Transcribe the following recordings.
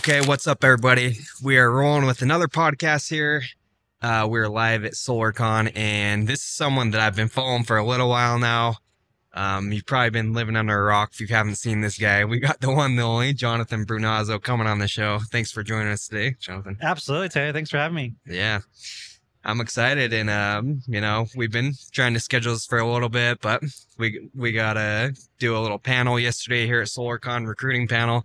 Okay, what's up, everybody? We are rolling with another podcast here. We're live at SolarCon, and this is someone that I've been following for a little while now. You've probably been living under a rock if you haven't seen this guy. We got the one, the only, Jonathan Brunasso, coming on the show. Thanks for joining us today, Jonathan. Absolutely, Terry. Thanks for having me. Yeah, I'm excited, and we've been trying to schedule this for a little bit, but we gotta do a little panel yesterday here at SolarCon, recruiting panel.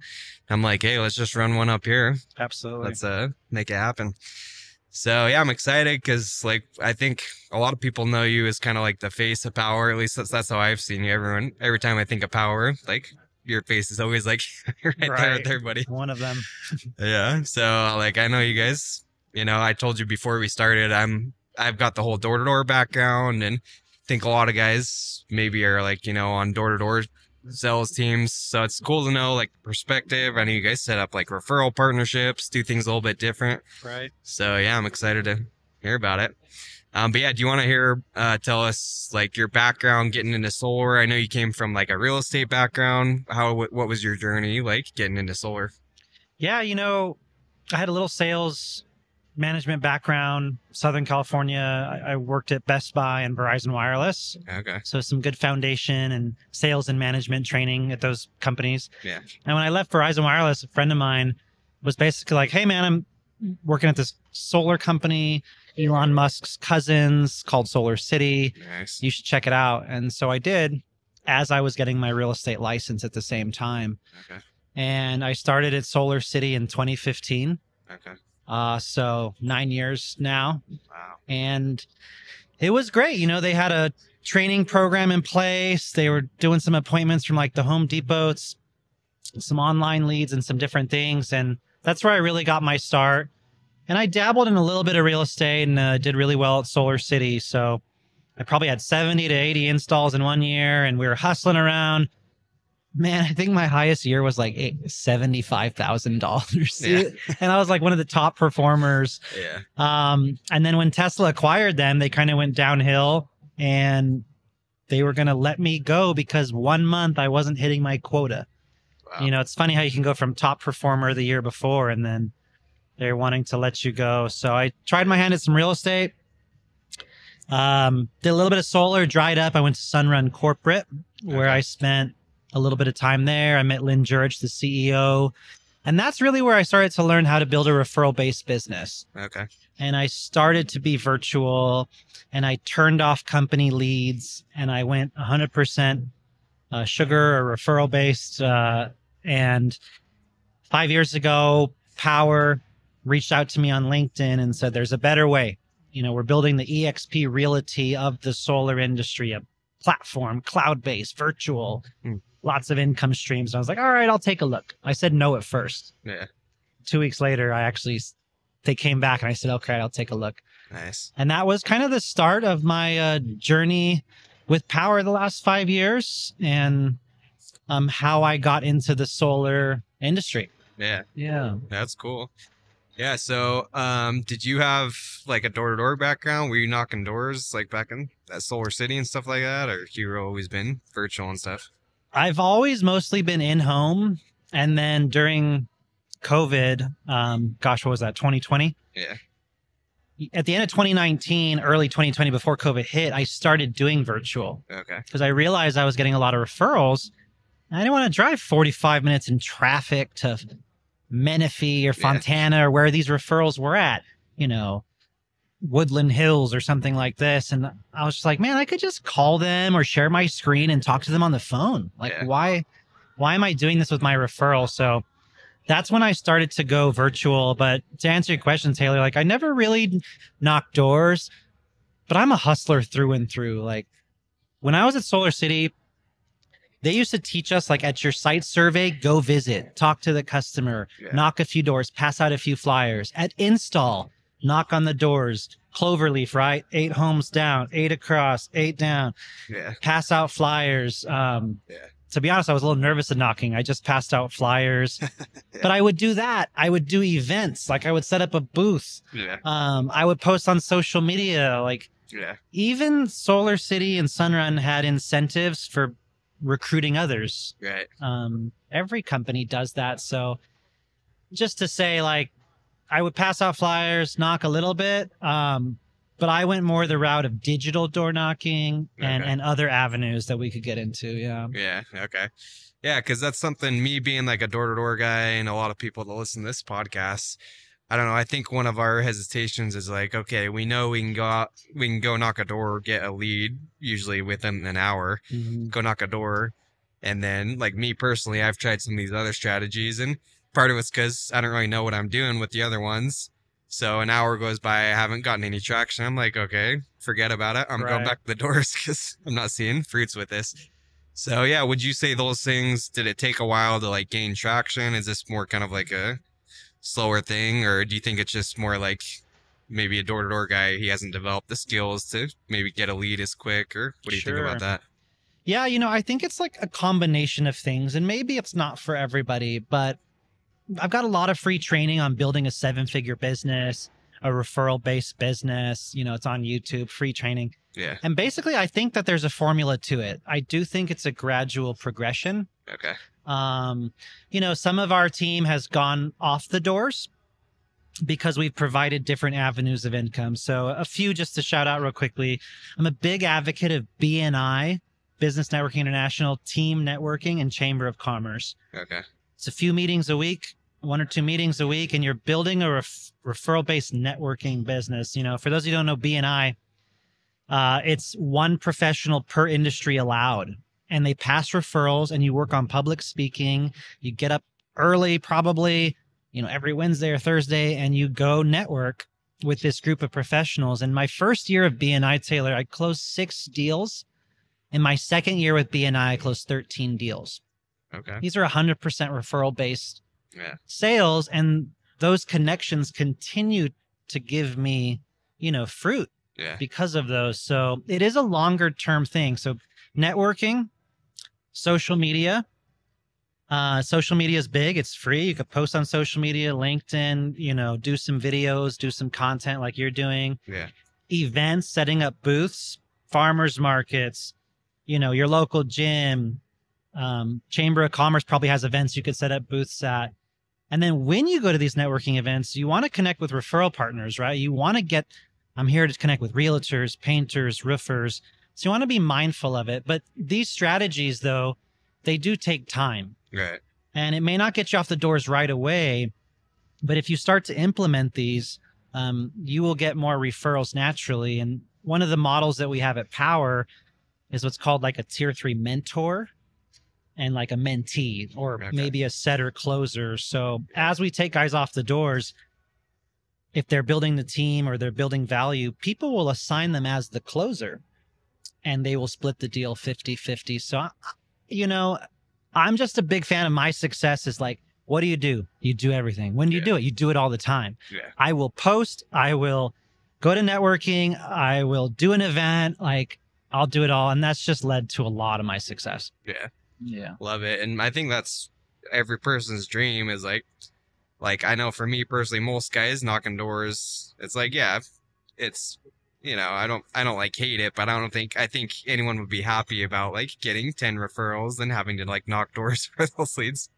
I'm like, hey, let's just run one up here. Absolutely. Let's make it happen. So yeah, I'm excited because I think a lot of people know you as kind of like the face of power. At least that's how I've seen you. Every time I think of power, your face is always right there with everybody. One of them. Yeah. So I know you guys. I told you before we started, I've got the whole door-to-door background, and I think a lot of guys maybe are on door-to-door sales teams. So it's cool to know perspective. I know you guys set up referral partnerships, do things a little bit different. Right. So yeah, I'm excited to hear about it. But yeah, do you want to tell us your background getting into solar? I know you came from a real estate background. What was your journey getting into solar? Yeah, I had a little sales management background, Southern California. I worked at Best Buy and Verizon Wireless. Okay. So some good foundation and sales and management training at those companies. Yeah. And when I left Verizon Wireless, a friend of mine was basically like, hey man, I'm working at this solar company, Elon Musk's cousins, called Solar City. Nice. You should check it out. And so I did, as I was getting my real estate license at the same time. Okay. And I started at Solar City in 2015. Okay. So 9 years now. Wow. And it was great. They had a training program in place. They were doing some appointments from the Home Depots, some online leads and some different things. And that's where I really got my start. And I dabbled in a little bit of real estate and did really well at Solar City. So I probably had 70 to 80 installs in 1 year, and we were hustling around. Man, I think my highest year was $75,000. Yeah. And I was one of the top performers. Yeah. And then when Tesla acquired them, they kind of went downhill, and they were going to let me go because 1 month I wasn't hitting my quota. Wow. It's funny how you can go from top performer the year before and then they're wanting to let you go. So I tried my hand at some real estate. Did a little bit of solar, dried up. I went to Sunrun Corporate, where I spent a little bit of time there. I met Lynn Jurich, the CEO. And that's really where I started to learn how to build a referral-based business. Okay. And I started to be virtual, and I turned off company leads, and I went 100% sugar or referral-based. And 5 years ago, Power reached out to me on LinkedIn and said, there's a better way. We're building the EXP Realty of the solar industry, a platform, cloud-based, virtual, lots of income streams. And I was like, all right, I'll take a look. I said no at first. Yeah. 2 weeks later, they came back and I said, okay, I'll take a look. Nice. And that was kind of the start of my journey with Power the last 5 years, and how I got into the solar industry. Yeah. Yeah. That's cool. Yeah. So, did you have a door-to-door background? Were you knocking doors back in at Solar City and stuff like that, or you always been virtual and stuff? I've always mostly been in home, and then during COVID, what was that, 2020? Yeah. At the end of 2019, early 2020, before COVID hit, I started doing virtual. Okay. Because I realized I was getting a lot of referrals. I didn't want to drive 45 minutes in traffic to Menifee or Fontana or where these referrals were at, Woodland Hills or something like this. And I was just like, man, I could just call them or share my screen and talk to them on the phone. Why am I doing this with my referral? So that's when I started to go virtual. But to answer your question, Taylor, I never really knocked doors, but I'm a hustler through and through. When I was at Solar City, they used to teach us at your site survey, go visit, talk to the customer, knock a few doors, pass out a few flyers. At install, knock on the doors, cloverleaf, right? 8 homes down, 8 across, 8 down. Yeah. Pass out flyers. To be honest, I was a little nervous of knocking. I just passed out flyers. But I would do that. I would do events. I would set up a booth. Yeah. I would post on social media. Even Solar City and Sunrun had incentives for recruiting others. Right. Every company does that. So just to say, like, I would pass out flyers, knock a little bit, but I went more the route of digital door knocking and other avenues that we could get into. Yeah. Yeah. Okay. Yeah, because that's something, me being like a door-to-door guy and a lot of people that listen to this podcast, I don't know. I think one of our hesitations is like, okay, we know we can go knock a door, get a lead, usually within an hour, go knock a door. And then, like, me personally, I've tried some of these other strategies, and part of it's because I don't really know what I'm doing with the other ones. So an hour goes by, I haven't gotten any traction. I'm like, okay, forget about it. I'm going back to the doors because I'm not seeing fruits with this. So yeah, would you say those things, did it take a while to like gain traction? Is this more kind of like a slower thing, or do you think it's just more like maybe a door-to-door guy, he hasn't developed the skills to maybe get a lead as quick, or what do you think about that? Yeah, I think it's like a combination of things, and maybe it's not for everybody, but I've got a lot of free training on building a 7-figure business, a referral-based business. It's on YouTube, free training. Yeah. And basically, I think that there's a formula to it. I do think it's a gradual progression. Okay. Some of our team has gone off the doors because we've provided different avenues of income. So a few just to shout out real quickly. I'm a big advocate of BNI, Business Networking International, team networking, and Chamber of Commerce. Okay. It's a few meetings a week, 1 or 2 meetings a week, and you're building a referral-based networking business. For those who don't know BNI, it's 1 professional per industry allowed, and they pass referrals, and you work on public speaking. You get up early, probably, every Wednesday or Thursday, and you go network with this group of professionals. And my first year of BNI, Taylor, I closed 6 deals. In my second year with BNI, I closed 13 deals. Okay. These are 100% referral-based sales, and those connections continue to give me, fruit because of those. So it is a longer-term thing. So networking, social media. Social media is big. It's free. You could post on social media, LinkedIn, do some videos, do some content like you're doing. Yeah. Events, setting up booths, farmers markets, your local gym. Chamber of Commerce probably has events you could set up booths at. And then when you go to these networking events, you want to connect with referral partners, right? You want to I'm here to connect with realtors, painters, roofers. So you want to be mindful of it. But these strategies, though, they do take time. Right. And it may not get you off the doors right away, but if you start to implement these, you will get more referrals naturally. And one of the models that we have at Power is what's called like a tier 3 mentor and like a mentee, or maybe a setter closer. So as we take guys off the doors, if they're building the team or they're building value, people will assign them as the closer and they will split the deal 50-50. So, I'm just a big fan of my success is like, what do? You do everything. When do you do it? You do it all the time. Yeah. I will post. I will go to networking. I will do an event. Like, I'll do it all. And that's just led to a lot of my success. Yeah. Yeah. Love it. And I think that's every person's dream is like, I know for me personally, most guys knocking doors, it's like, yeah, it's, I don't like hate it, but I think anyone would be happy about like getting 10 referrals and having to like knock doors for those leads.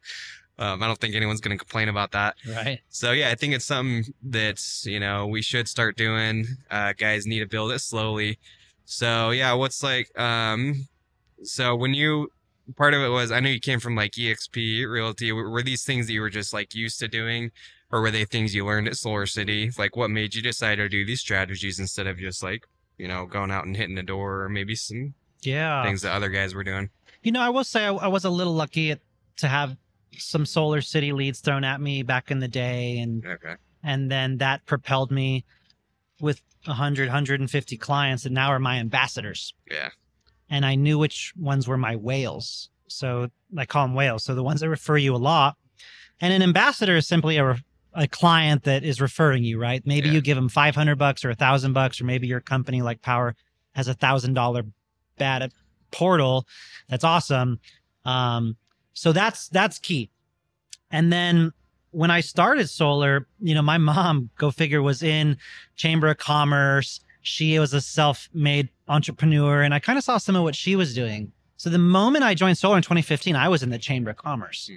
I don't think anyone's going to complain about that. Right. So yeah, I think it's something that's, we should start doing. Guys need to build it slowly. So yeah, what's like, so when part of it was, I know you came from like EXP Realty. Were these things that you were just like used to doing, or were they things you learned at Solar City? Like, what made you decide to do these strategies instead of just like, going out and hitting the door, or maybe some things that other guys were doing? I will say I was a little lucky to have some Solar City leads thrown at me back in the day, and then that propelled me with 100, 150 clients that now are my ambassadors. Yeah. And I knew which ones were my whales. So I call them whales. So the ones that refer you a lot. And an ambassador is simply a client that is referring you, right? Maybe you give them $500 or $1,000, or maybe your company like Power has $1,000 bad portal. That's awesome. So that's key. And then when I started Solar, my mom, go figure, was in Chamber of Commerce. She was a self-made entrepreneur, and I kind of saw some of what she was doing. So the moment I joined solar in 2015, I was in the Chamber of Commerce.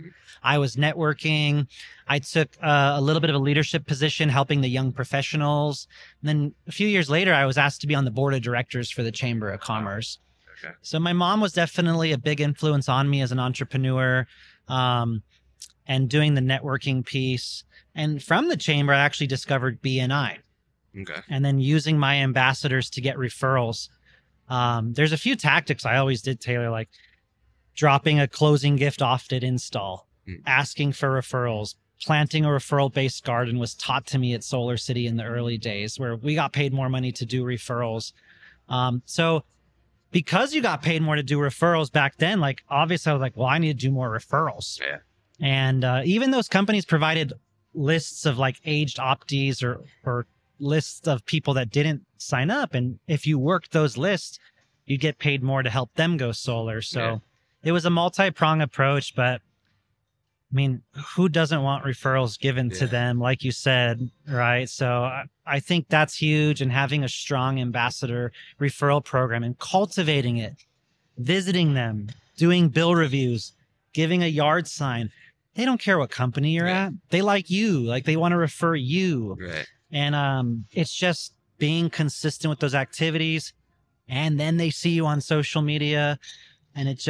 I was networking. I took a little bit of a leadership position helping the young professionals. And then a few years later, I was asked to be on the board of directors for the Chamber of Commerce. Okay. So my mom was definitely a big influence on me as an entrepreneur, and doing the networking piece. And from the chamber, I actually discovered BNI. Okay. And then using my ambassadors to get referrals. There's a few tactics I always did, Taylor, like dropping a closing gift off at install, asking for referrals, planting a referral-based garden was taught to me at Solar City in the early days, where we got paid more money to do referrals. So because you got paid more to do referrals back then, like obviously I was like, well, I need to do more referrals. Yeah. And even those companies provided lists of like aged optees or lists of people that didn't sign up. And if you worked those lists, you get paid more to help them go solar. So it was a multi-prong approach, but I mean, who doesn't want referrals given to them, like you said, right? So I think that's huge. And having a strong ambassador referral program and cultivating it, visiting them, doing bill reviews, giving a yard sign. They don't care what company you're at. They like you. Like they want to refer you. Right. And it's just being consistent with those activities. And then they see you on social media. And it's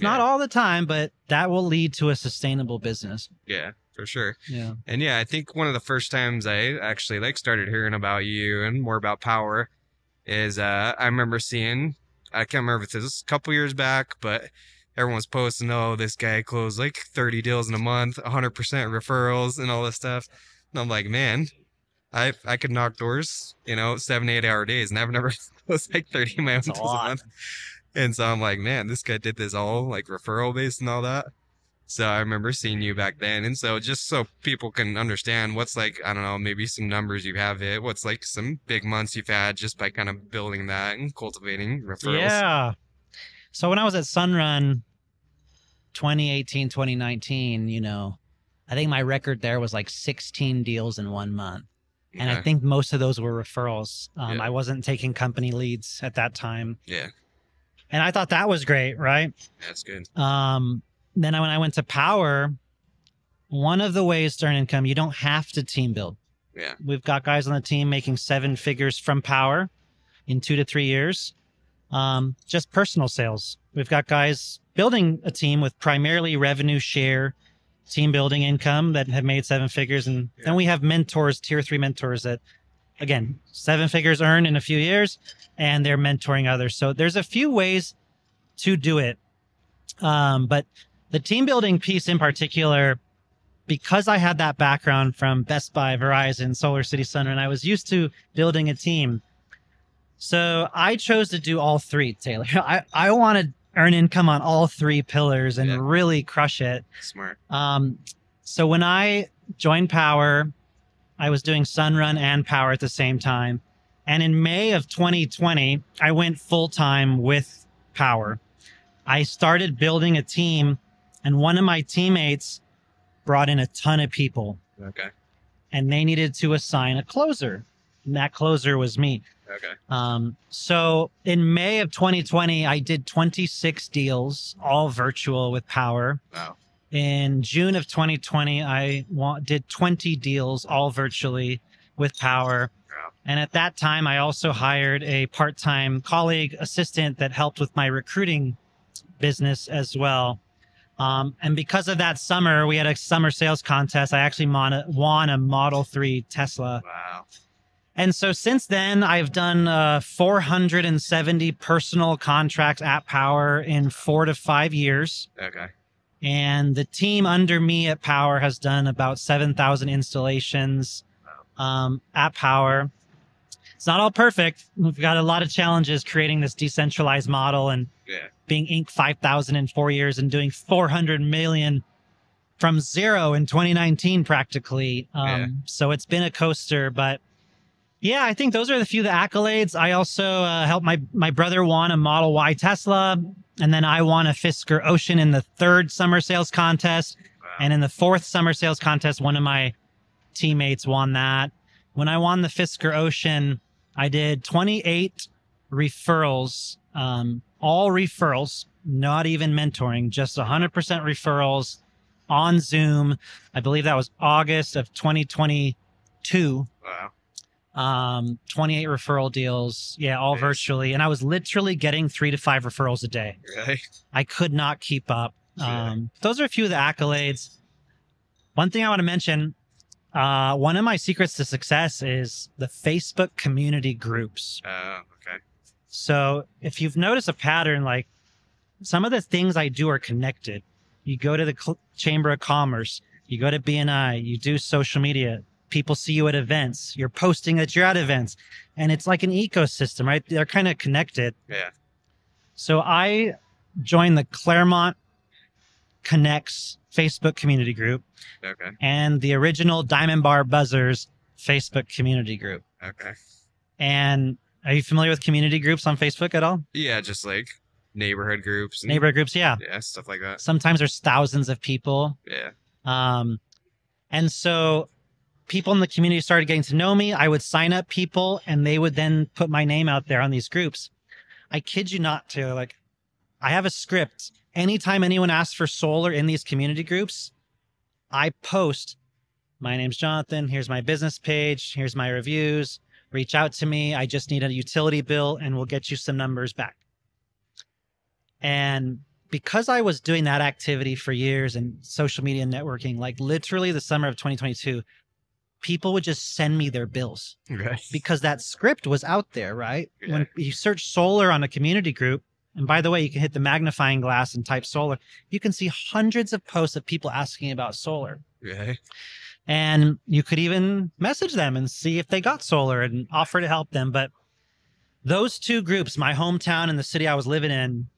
not all the time, but that will lead to a sustainable business. Yeah, for sure. Yeah. And I think one of the first times I actually started hearing about you and more about power is I remember seeing, I can't remember if this was a couple years back, but everyone's posting, oh, this guy closed like 30 deals in a month, 100% referrals and all this stuff. And I'm like, man, I could knock doors, 7, 8 hour days, and I've never closed like 30 of my own deals a month. And so I'm like, man, this guy did this all like referral based and all that. So I remember seeing you back then. And so just so people can understand what's like, I don't know, maybe some numbers you have what's like some big months you've had just by kind of building that and cultivating referrals. Yeah. So when I was at Sunrun 2018, 2019, I think my record there was like 16 deals in 1 month. And I think most of those were referrals. I wasn't taking company leads at that time. Yeah. And I thought that was great, right? That's good. Then when I went to Power, one of the ways to earn income, you don't have to team build. Yeah. We've got guys on the team making 7 figures from Power in 2 to 3 years. Just personal sales. We've got guys building a team with primarily revenue share, team building income that have made 7 figures. And then we have mentors, tier 3 mentors that, again, 7 figures earned in a few years, and they're mentoring others. So there's a few ways to do it. But the team building piece in particular, because I had that background from Best Buy, Verizon, Solar City, Sunrun, and I was used to building a team. So I chose to do all 3, Taylor. I want to earn income on all 3 pillars and really crush it. Smart. So when I joined Power, I was doing Sunrun and Power at the same time. And in May of 2020, I went full-time with Power. I started building a team, and one of my teammates brought in a ton of people. Okay. And they needed to assign a closer. And that closer was me. Okay. So in May of 2020, I did 26 deals, all virtual with Power. Wow. In June of 2020, I did 20 deals, all virtually with Power. Wow. And at that time, I also hired a part-time colleague assistant that helped with my recruiting business as well. And because of that summer, we had a summer sales contest. I actually won a Model 3 Tesla. Wow. And so since then, I've done 470 personal contracts at Power in 4 to 5 years. Okay. And the team under me at Power has done about 7,000 installations at Power. It's not all perfect. We've got a lot of challenges creating this decentralized model and being Inc. 5,000 in 4 years and doing 400 million from zero in 2019 practically. So it's been a coaster, but yeah, I think those are the few of the accolades. I also helped my brother won a Model Y Tesla, and then I won a Fisker Ocean in the 3rd summer sales contest. Wow. And in the 4th summer sales contest, one of my teammates won that. When I won the Fisker Ocean, I did 28 referrals, all referrals, not even mentoring, just 100% referrals on Zoom. I believe that was August of 2022. Wow. 28 referral deals. Yeah, all Nice. virtually. And I was literally getting 3 to 5 referrals a day. Really? I could not keep up. Those are a few of the accolades. One thing I want to mention, one of my secrets to success is the Facebook community groups. Okay. So if you've noticed a pattern, like some of the things I do are connected. You go to the Chamber of Commerce, you go to BNI, you do social media. People see you at events. You're posting that you're at events. And it's like an ecosystem, right? They're kind of connected. Yeah. So I joined the Claremont Connects Facebook community group. Okay. And the original Diamond Bar Buzzers Facebook community group. Okay. And are you familiar with community groups on Facebook at all? Yeah, just like neighborhood groups. And, Neighborhood groups, yeah. Yeah, stuff like that. Sometimes there's thousands of people. Yeah. And so people in the community started getting to know me. I would sign up people and they would then put my name out there on these groups. I kid you not, Taylor. Like, I have a script. Anytime anyone asks for solar in these community groups, I post, my name's Jonathan. Here's my business page. Here's my reviews. Reach out to me. I just need a utility bill and we'll get you some numbers back. And because I was doing that activity for years and social media networking, like literally the summer of 2022, people would just send me their bills. Right. Because that script was out there, right? Yeah. When you search solar on a community group, and by the way, you can hit the magnifying glass and type solar, you can see hundreds of posts of people asking about solar. Right. And you could even message them and see if they got solar and offer to help them. But those two groups, my hometown and the city I was living in,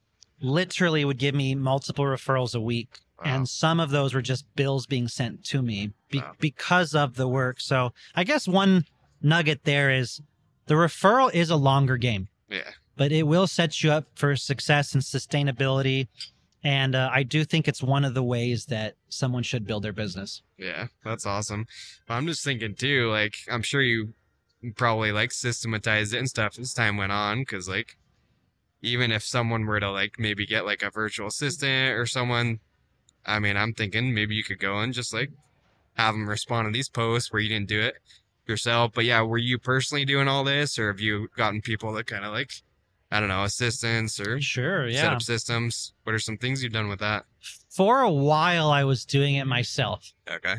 literally would give me multiple referrals a week. Wow. And some of those were just bills being sent to me because of the work. So I guess one nugget there is the referral is a longer game. Yeah. But it will set you up for success and sustainability. And I do think it's one of the ways that someone should build their business. Yeah, that's awesome. I'm just thinking too, like, I'm sure you probably like systematized it and stuff as time went on. Cause like, even if someone were to like maybe get like a virtual assistant or someone, I mean, I'm thinking maybe you could go and just like have them respond to these posts where you didn't do it yourself. But yeah, were you personally doing all this, or have you gotten people that kind of like, I don't know, assistants or Sure, yeah. set up systems? What are some things you've done with that? For a while, I was doing it myself. Okay.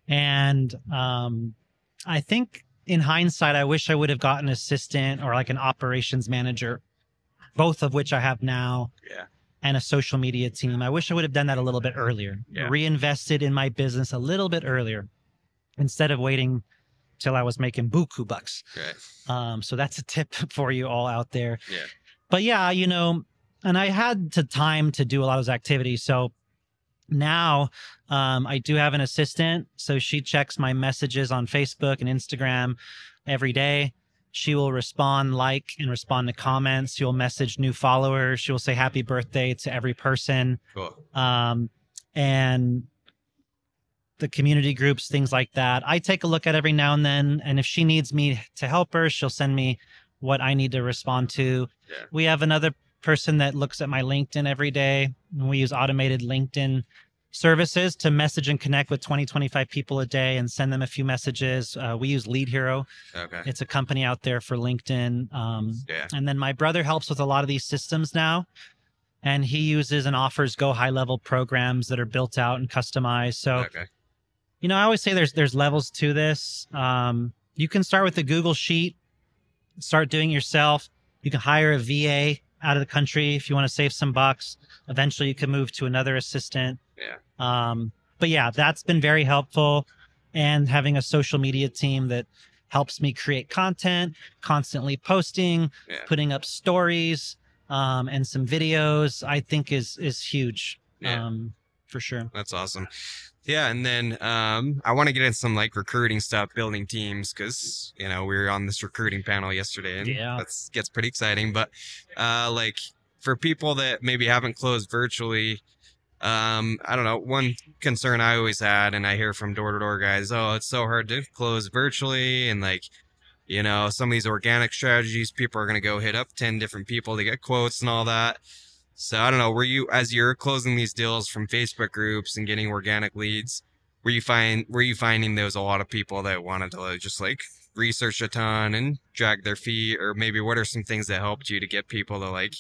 And I think in hindsight, I wish I would have gotten an assistant or like an operations manager, both of which I have now. Yeah. And a social media team. I wish I would have done that a little bit earlier. Yeah. Reinvested in my business a little bit earlier instead of waiting till I was making buku bucks. Right. So that's a tip for you all out there. Yeah. But yeah, you know, and I had the time to do a lot of those activities. So now I do have an assistant. So she checks my messages on Facebook and Instagram every day. She will respond, and respond to comments. She'll message new followers. She will say happy birthday to every person. Cool. And the community groups, things like that. I take a look at every now and then. And if she needs me to help her, she'll send me what I need to respond to. Yeah. We have another person that looks at my LinkedIn every day. And we use automated LinkedIn services to message and connect with 20, 25 people a day and send them a few messages. We use Lead Hero. Okay. It's a company out there for LinkedIn. Yeah. And then my brother helps with a lot of these systems now. And he uses and offers Go High Level programs that are built out and customized. So, Okay. you know, I always say there's levels to this. You can start with the Google Sheet, start doing it yourself. You can hire a VA out of the country if you want to save some bucks. Eventually you can move to another assistant. Yeah. But yeah, that's been very helpful. And having a social media team that helps me create content, constantly posting, Yeah. putting up stories, and some videos, I think is huge. Yeah. For sure. That's awesome. Yeah. And then I want to get into some like recruiting stuff, building teams, because, you know, we were on this recruiting panel yesterday and Yeah. that gets pretty exciting. But like for people that maybe haven't closed virtually, I don't know, one concern I always had, and I hear from door-to-door guys, oh, it's so hard to close virtually. And like, you know, some of these organic strategies, people are going to go hit up 10 different people to get quotes and all that. So I don't know, were you, as you're closing these deals from Facebook groups and getting organic leads, were you finding there was a lot of people that wanted to just like research a ton and drag their feet, or maybe what are some things that helped you to get people to like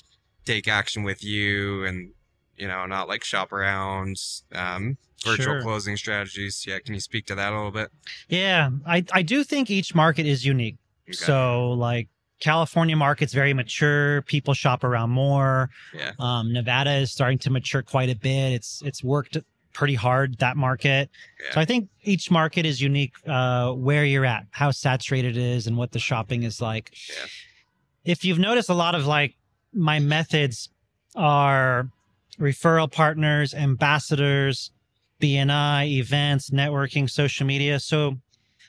take action with you and, you know, not like shop around, virtual Sure. closing strategies? Yeah. Can you speak to that a little bit? Yeah, I do think each market is unique. Okay. So like California market's very mature. People shop around more. Yeah. Nevada is starting to mature quite a bit. It's worked pretty hard, that market. Yeah. So I think each market is unique, where you're at, how saturated it is, and what the shopping is like. Yeah. If you've noticed, a lot of like my methods are referral partners, ambassadors, BNI, events, networking, social media. So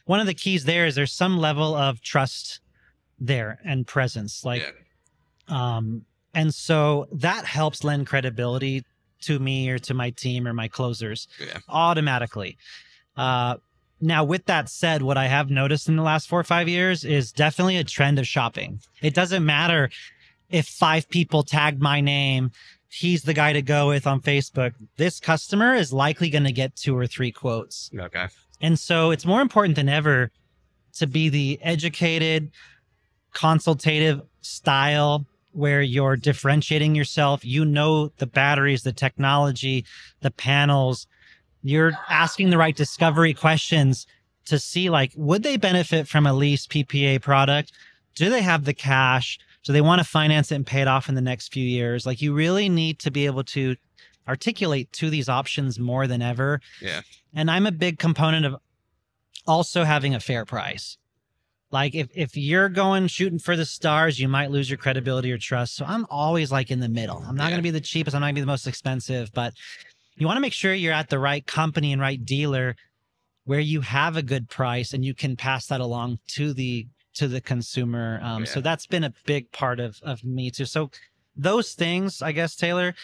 one of the keys there is there's some level of trust there and presence. Like, Yeah. and so that helps lend credibility to me or to my team or my closers Yeah. automatically. Now, with that said, what I have noticed in the last 4 or 5 years is definitely a trend of shopping. It doesn't matter if 5 people tagged my name, he's the guy to go with on Facebook. This customer is likely going to get 2 or 3 quotes. Okay. And so it's more important than ever to be the educated, consultative style where you're differentiating yourself. You know, the batteries, the technology, the panels. You're asking the right discovery questions to see, like, would they benefit from a lease PPA product? Do they have the cash? Do they want to finance it and pay it off in the next few years? Like, you really need to be able to articulate to these options more than ever. Yeah. And I'm a big component of also having a fair price. Like, if you're going shooting for the stars, you might lose your credibility or trust. So I'm always like in the middle. I'm not going to be the cheapest. I'm not going to be the most expensive, but you want to make sure you're at the right company and right dealer where you have a good price and you can pass that along to the consumer. So that's been a big part of me too. So those things, I guess, Taylor,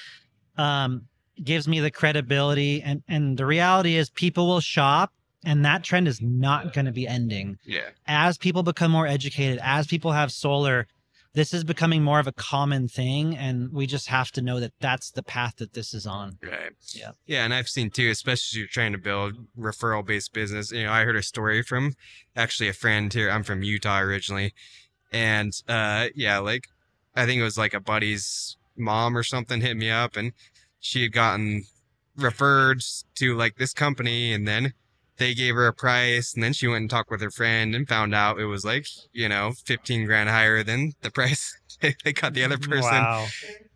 gives me the credibility, and the reality is people will shop, and that trend is not going to be ending. Yeah. As people become more educated, as people have solar, this is becoming more of a common thing, and we just have to know that that's the path that this is on. Right. Yeah. Yeah. And I've seen too, especially if you're trying to build referral-based business. You know, I heard a story from actually a friend here. I'm from Utah originally. And, yeah, like, I think it was like a buddy's mom or something hit me up, and she had gotten referred to like this company, and then they gave her a price, and then she went and talked with her friend and found out it was like, you know, 15 grand higher than the price they got the other person. Wow.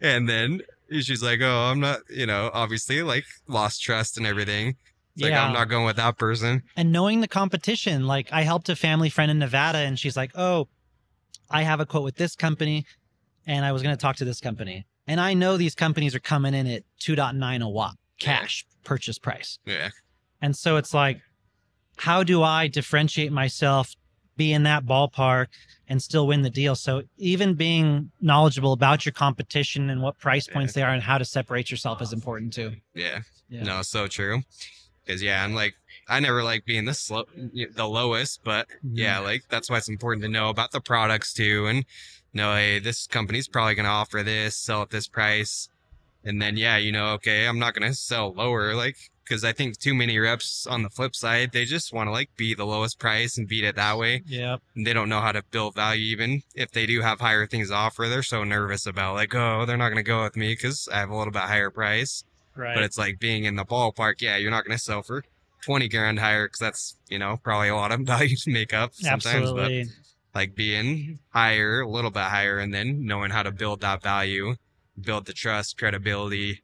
And then she's like, oh, I'm not, you know, obviously like lost trust and everything. It's like, I'm not going with that person. And knowing the competition, like I helped a family friend in Nevada, and she's like, oh, I have a quote with this company, and I was going to talk to this company. And I know these companies are coming in at 2.9 a watt cash purchase price. Yeah. And so it's like, how do I differentiate myself, be in that ballpark, and still win the deal? So even being knowledgeable about your competition and what price points they are and how to separate yourself is important too. Yeah. No, so true. Because, I'm like, I never like being the lowest, but like that's why it's important to know about the products too, and know, hey, this company's probably going to offer this, sell at this price. And then, you know, okay, I'm not going to sell lower, like, because I think too many reps on the flip side, they just want to like be the lowest price and beat it that way. Yeah. And they don't know how to build value. Even if they do have higher things to offer, they're so nervous about like, oh, they're not going to go with me because I have a little bit higher price. Right. But it's like being in the ballpark. Yeah, you're not going to sell for 20 grand higher because that's, you know, probably a lot of value to make up sometimes. Absolutely. But like being higher, a little bit higher, and then knowing how to build that value, build the trust, credibility,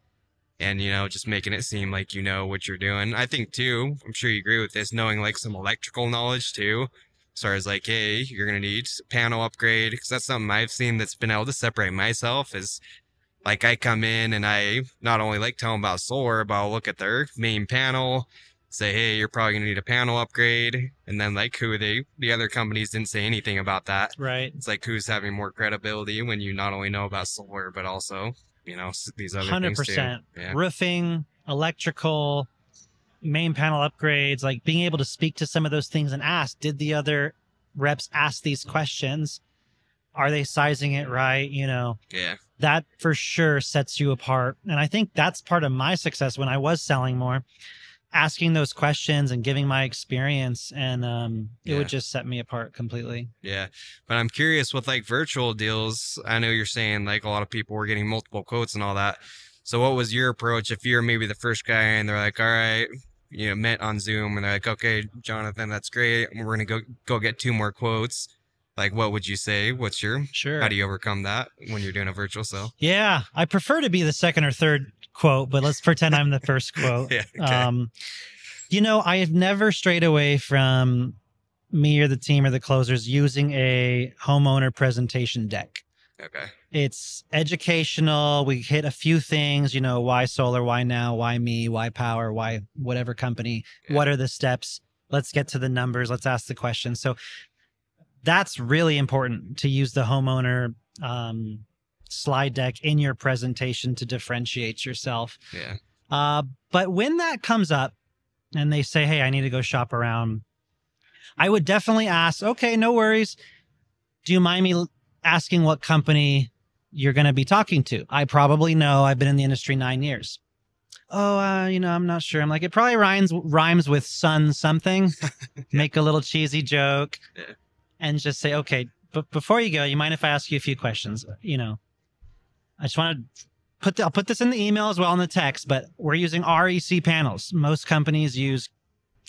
and, you know, just making it seem like you know what you're doing. I think too, I'm sure you agree with this, knowing like some electrical knowledge too, as far as like, hey, you're going to need a panel upgrade, because that's something I've seen that's been able to separate myself is like I come in and I not only like tell them about solar, but I'll look at their main panel, say, hey, you're probably going to need a panel upgrade. And then like the other companies didn't say anything about that. Right. It's like, who's having more credibility when you not only know about solar, but also, you know, these other 100%. things too. Yeah. Roofing, electrical, main panel upgrades, like being able to speak to some of those things and ask, did the other reps ask these questions? Are they sizing it right? You know, Yeah. that for sure sets you apart. And I think that's part of my success when I was selling more, asking those questions and giving my experience, and it would just set me apart completely. Yeah. But I'm curious with like virtual deals. I know you're saying like a lot of people were getting multiple quotes and all that. So what was your approach if you're maybe the first guy and they're like, all right, you know, met on Zoom and they're like, okay, Jonathan, that's great. We're going to go get 2 more quotes. Like, what would you say? What's your, how do you overcome that when you're doing a virtual sale? Yeah. I prefer to be the second or third quote, but let's pretend I'm the first quote. Yeah, okay. You know, I have never strayed away from me or the team or the closers using a homeowner presentation deck. Okay. It's educational. We hit a few things, you know, why solar, why now, why me, why power, why whatever company, what are the steps? Let's get to the numbers. Let's ask the questions. So that's really important to use the homeowner slide deck in your presentation to differentiate yourself. Yeah. But when that comes up and they say, hey, I need to go shop around, I would definitely ask, okay, no worries. Do you mind me asking what company you're going to be talking to? I probably know. I've been in the industry 9 years. Oh, you know, I'm not sure. I'm like, it probably rhymes with sun something. Make a little cheesy joke and just say, okay, but before you go, you mind if I ask you a few questions? You know, I just want to I'll put this in the email as well in the text, but we're using REC panels. Most companies use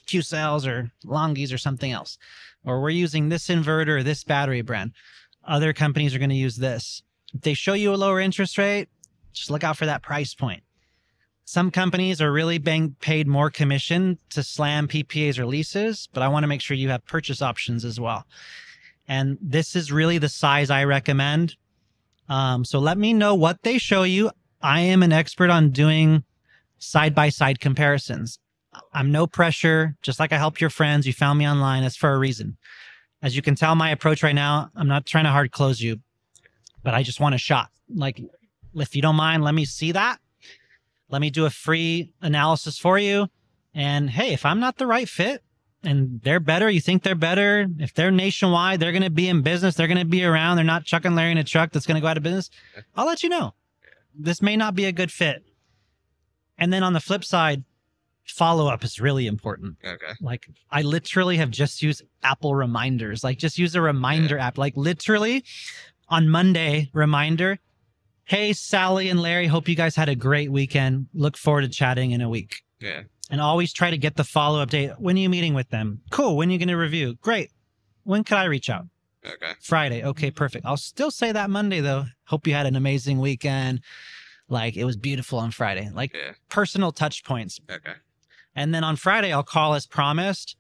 Q cells or Longies or something else, or we're using this inverter or this battery brand. Other companies are going to use this. If they show you a lower interest rate, just look out for that price point. Some companies are really being paid more commission to slam PPAs or leases, but I want to make sure you have purchase options as well. And this is really the size I recommend. So let me know what they show you. I am an expert on doing side-by-side comparisons. I'm no pressure. Just like I help your friends, you found me online. That's for a reason. As you can tell, my approach right now, I'm not trying to hard close you, but I just want a shot. Like, if you don't mind, let me see that. Let me do a free analysis for you. And hey, if I'm not the right fit and they're better, you think they're better, if they're nationwide, they're going to be in business, they're going to be around, they're not Chuck and Larry in a truck that's going to go out of business, I'll let you know. This may not be a good fit. And then on the flip side, follow-up is really important. Okay. Like, I literally have just used Apple reminders. Like, just use a reminder app. Like, literally on Monday, reminder, hey, Sally and Larry, hope you guys had a great weekend. Look forward to chatting in a week. Yeah. And always try to get the follow-up date. When are you meeting with them? Cool. When are you going to review? Great. When could I reach out? Okay. Friday. Okay, perfect. I'll still say that Monday, though. Hope you had an amazing weekend. Like, it was beautiful on Friday. Like, personal touch points. Okay. And then on Friday, I'll call as promised.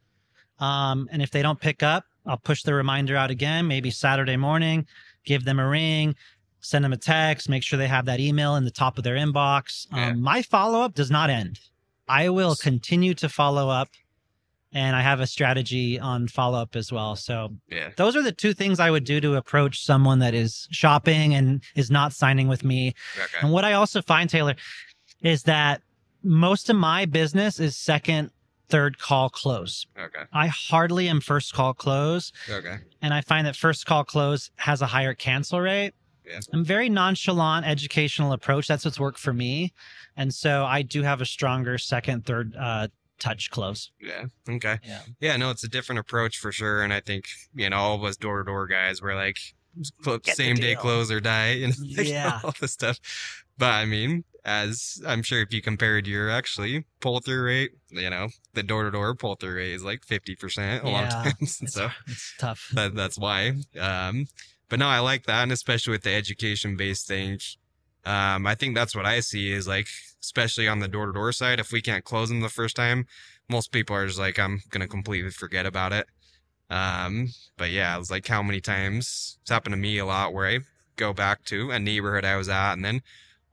And if they don't pick up, I'll push the reminder out again, maybe Saturday morning, give them a ring, send them a text, make sure they have that email in the top of their inbox. My follow-up does not end. I will continue to follow up, and I have a strategy on follow-up as well. So those are the 2 things I would do to approach someone that is shopping and is not signing with me. Okay. And what I also find, Taylor, is that most of my business is second, third call close. Okay. I hardly am first call close. Okay. And I find that first call close has a higher cancel rate. Yeah. I'm very nonchalant, educational approach. That's what's worked for me. And so I do have a stronger second, third touch close. Yeah. Okay. Yeah, no, it's a different approach for sure. And I think, you know, all of us door-to-door guys, we're like, same day close or die, and all this stuff. But I mean, as I'm sure if you compared your actually pull-through rate, you know, the door-to-door pull-through rate is like 50% a lot of times. And so it's tough. That's why. But no, I like that. And especially with the education-based thing, I think that's what I see is like, especially on the door-to-door side, if we can't close them the first time, most people are just like, I'm going to completely forget about it. But yeah, it's like how many times it's happened to me a lot where I go back to a neighborhood I was at, and then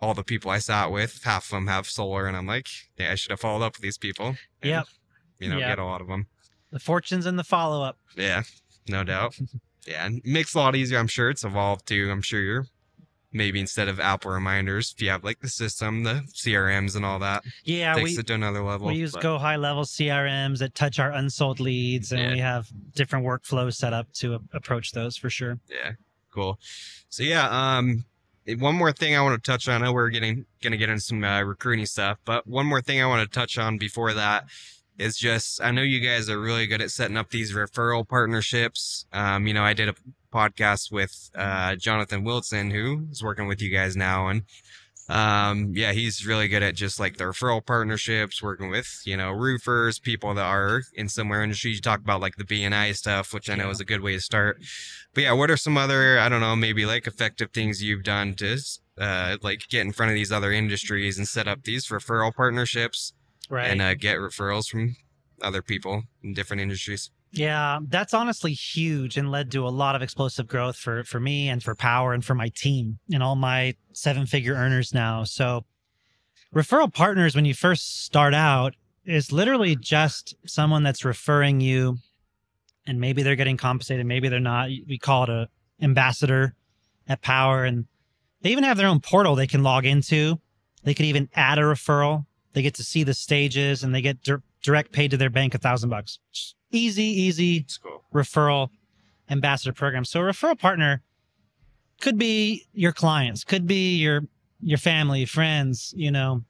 all the people I sat with, half of them have solar, and I'm like, yeah, I should have followed up with these people. And, you know, get a lot of them. The fortunes in the follow-up. Yeah, no doubt. Yeah, and it makes it a lot easier. I'm sure it's evolved too. I'm sure you're maybe instead of Apple reminders, if you have like the system, the CRMs and all that, takes it to another level. We use Go high level CRMs that touch our unsold leads, and we have different workflows set up to approach those for sure. Yeah, cool. So yeah, one more thing I want to touch on. I know we're gonna get into some recruiting stuff, but one more thing I want to touch on before that is just, I know you guys are really good at setting up these referral partnerships. You know, I did a podcast with Jonathan Wilson, who is working with you guys now, and yeah, he's really good at just like the referral partnerships, working with, you know, roofers, people that are in similar industries. You talk about like the B&I stuff, which I know is a good way to start. But yeah, what are some other, I don't know, maybe like effective things you've done to like get in front of these other industries and set up these referral partnerships, Right. and get referrals from other people in different industries? Yeah, that's honestly huge and led to a lot of explosive growth for me and for Power and for my team and all my 7-figure earners now. So referral partners, when you first start out, is literally just someone that's referring you, and maybe they're getting compensated, maybe they're not. We call it a ambassador at Power, and they even have their own portal they can log into. They could even add a referral. They get to see the stages, and they get direct paid to their bank $1,000. Easy Cool. referral ambassador program. So a referral partner could be your clients, could be your family, friends. You know,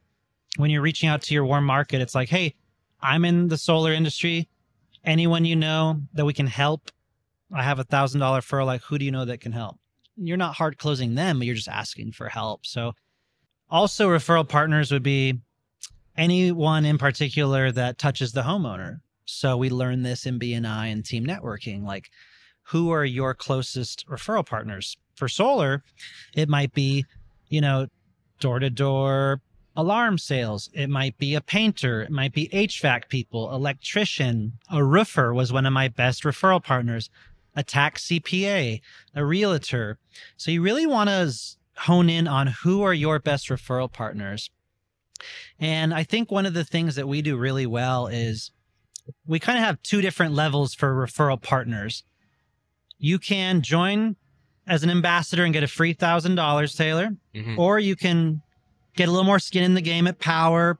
when you're reaching out to your warm market, it's like, hey, I'm in the solar industry. Anyone you know that we can help? I have $1,000 referral. Like, who do you know that can help? You're not hard closing them, but you're just asking for help. So also referral partners would be anyone in particular that touches the homeowner. So we learn this in B&I and team networking, like who are your closest referral partners? For solar, it might be, you know, door-to-door alarm sales. It might be a painter. It might be HVAC people, electrician. A roofer was one of my best referral partners. A tax CPA, a realtor. So you really want to hone in on who are your best referral partners. And I think one of the things that we do really well is we kind of have 2 different levels for referral partners. You can join as an ambassador and get a free $1,000, Taylor, or you can get a little more skin in the game at Power,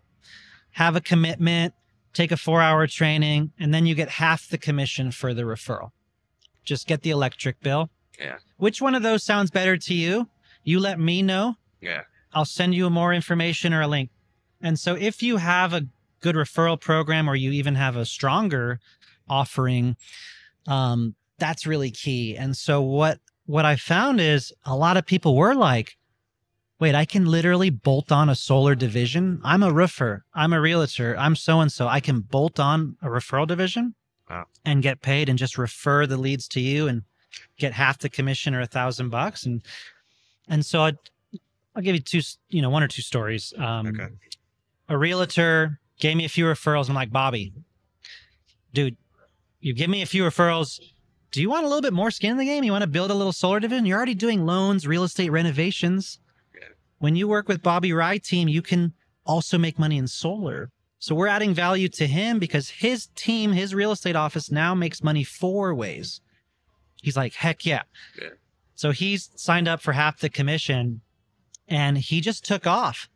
have a commitment, take a 4-hour training, and then you get half the commission for the referral. Just get the electric bill. Yeah. Which one of those sounds better to you? You let me know. Yeah. I'll send you more information or a link. And so if you have a good referral program, or you even have a stronger offering, that's really key. And so what I found is a lot of people were like, wait, I can literally bolt on a solar division. I'm a roofer. I'm a realtor. I'm so-and-so. I can bolt on a referral division and get paid and just refer the leads to you and get half the commission or $1,000. And so I'll give you 1 or 2 stories. Okay. A realtor gave me a few referrals. I'm like, Bobby, dude, you give me a few referrals. Do you want a little bit more skin in the game? You want to build a little solar division? You're already doing loans, real estate renovations. When you work with Bobby Rye team, you can also make money in solar. So we're adding value to him because his team, his real estate office now makes money 4 ways. He's like, heck yeah. So he's signed up for half the commission and he just took off.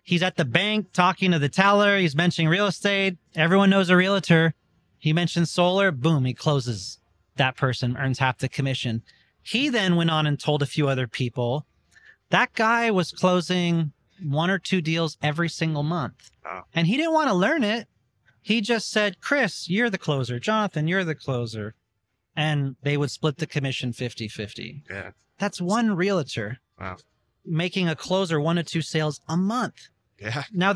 He's at the bank talking to the teller. He's mentioning real estate. Everyone knows a realtor. He mentions solar. Boom, he closes. That person earns half the commission. He then went on and told a few other people. That guy was closing 1 or 2 deals every single month. And he didn't want to learn it. He just said, Chris, you're the closer. Jonathan, you're the closer. And they would split the commission 50-50. Yeah. That's one realtor. Wow. Making a closer 1 to 2 sales a month. Yeah. Now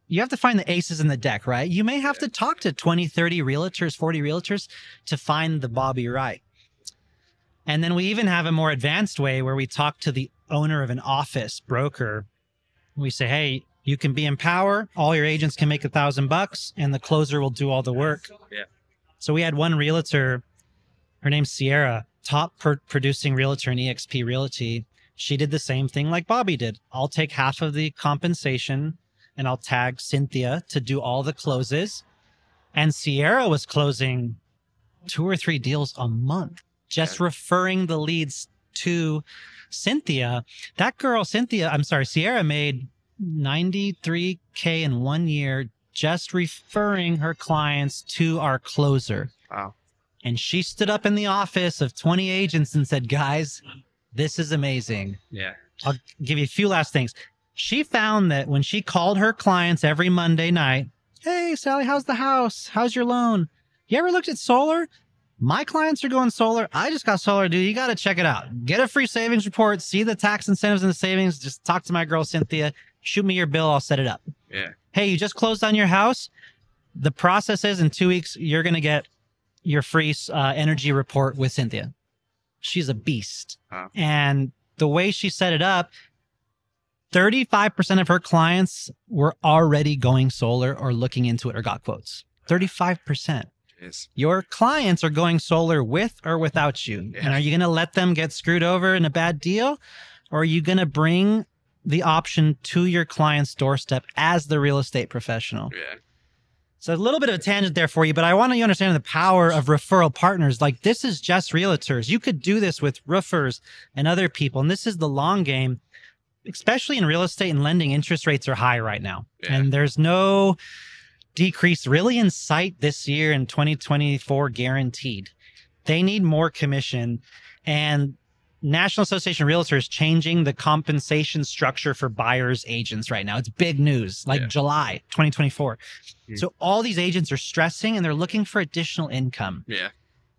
you have to find the aces in the deck, right? You may have to talk to 20, 30 realtors, 40 realtors to find the Bobby Wright. And then we even have a more advanced way where we talk to the owner of an office broker. We say, hey, you can be in Power. All your agents can make $1,000 and the closer will do all the work. Yeah. So we had one realtor, her name's Sierra, top producing realtor in eXp Realty. She did the same thing like Bobby did. I'll take half of the compensation and I'll tag Cynthia to do all the closes. And Sierra was closing 2 or 3 deals a month, just referring the leads to Cynthia. That girl, Sierra made $93K in 1 year just referring her clients to our closer. Wow. And she stood up in the office of 20 agents and said, guys, this is amazing. Yeah. I'll give you a few last things. She found that when she called her clients every Monday night, hey, Sally, how's the house? How's your loan? You ever looked at solar? My clients are going solar. I just got solar, dude. You got to check it out. Get a free savings report. See the tax incentives and the savings. Just talk to my girl, Cynthia. Shoot me your bill. I'll set it up. Yeah. Hey, you just closed on your house. The process is in 2 weeks, you're going to get your free energy report with Cynthia. She's a beast. Wow. And the way she set it up, 35% of her clients were already going solar or looking into it or got quotes. 35%. Yes. Your clients are going solar with or without you. Yeah. And are you going to let them get screwed over in a bad deal? Or are you going to bring the option to your client's doorstep as the real estate professional? Yeah. So a little bit of a tangent there for you, but I want you to understand the power of referral partners. Like, this is just realtors. You could do this with roofers and other people. And this is the long game, especially in real estate and lending. Interest rates are high right now. Yeah. And there's no decrease really in sight this year in 2024 guaranteed. They need more commission. And National Association of Realtors changing the compensation structure for buyers agents right now. It's big news, like July 2024. So all these agents are stressing and they're looking for additional income. Yeah.